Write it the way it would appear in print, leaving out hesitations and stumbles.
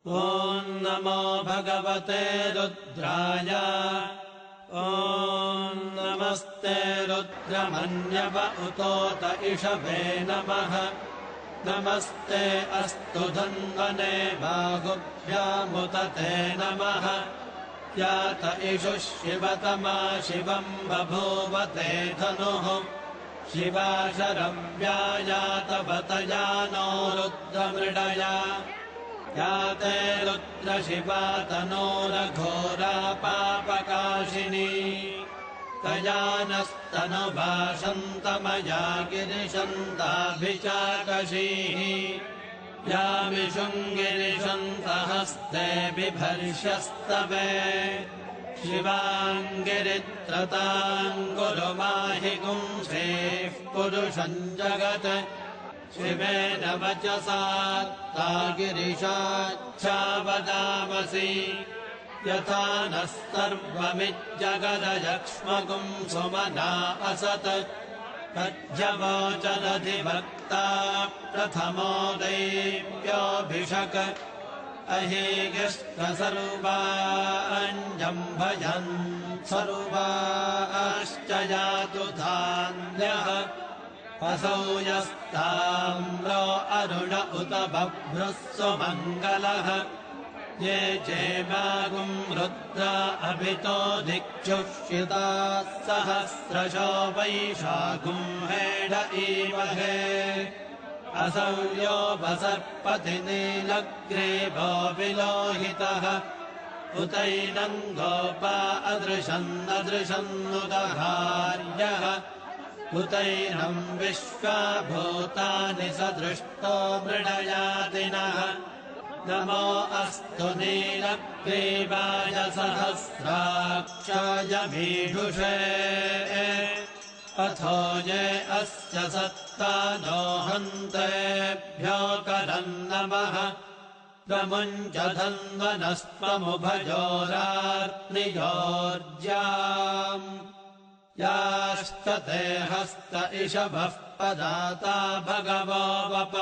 ॐ नमो भगवते रुद्राय ॐ नमस्ते रुद्रमन्यव उतोत इषवे नमः नमस्ते अस्तु धन्वने बाहुभ्यामुत ते नमः यात इषुः शिवतमा शिवम् बभूव ते धनुः शिवा शरव्यायातवतया नो रुद्रमृडया याते रुद्रशिवा तनोरघोरा पापकाशिनी तया नस्तनुभाषन्तमया गिरिशन्ताभिचाकशीः यामिषुङ्गिरिशन्तहस्ते बिभर्ष्यस्तवे शिवाङ्गिरित्रताम् कुरु माहि गुंसेः पुरुषम् जगत् शिवेन वचसा ता गिरिशाच्छावदामसि यथा नः सर्वमिज्जगदयक्ष्मगुम् सुमना असत् तज्जवोचदधिभक्ता प्रथमो दैव्योऽभिषक अहीगिष्टसर्वाञ्जम्भयन् सर्वाश्च यातु धान्यः असौ यस्ताम्रो अरुण उत बभ्रुः सुमङ्गलः ये चेमागुम् रुद्रा अभितो दिक्षुष्यिताः सहस्रशो वैशाखुम् हेड ईमहे असौ यो वसर्पति नीलग्रीवो विलोहितः उतैनम् गोपा अदृशन्नदृशन्नुदहार्यः उतैनम् विश्वा भूतानि सदृष्टो मृडयादिनः नमो अस्तु नीलग्रीवाय सहस्राक्षाय मीढुषे अथो ये अस्य सत्ता नो हन्तेभ्यो करम् नमः प्रमुञ्च धन्वनस्त्वमुभयोरार्त्नियोर्ज्याम् याश्च ते हस्त इषभः पदाता भगवो वप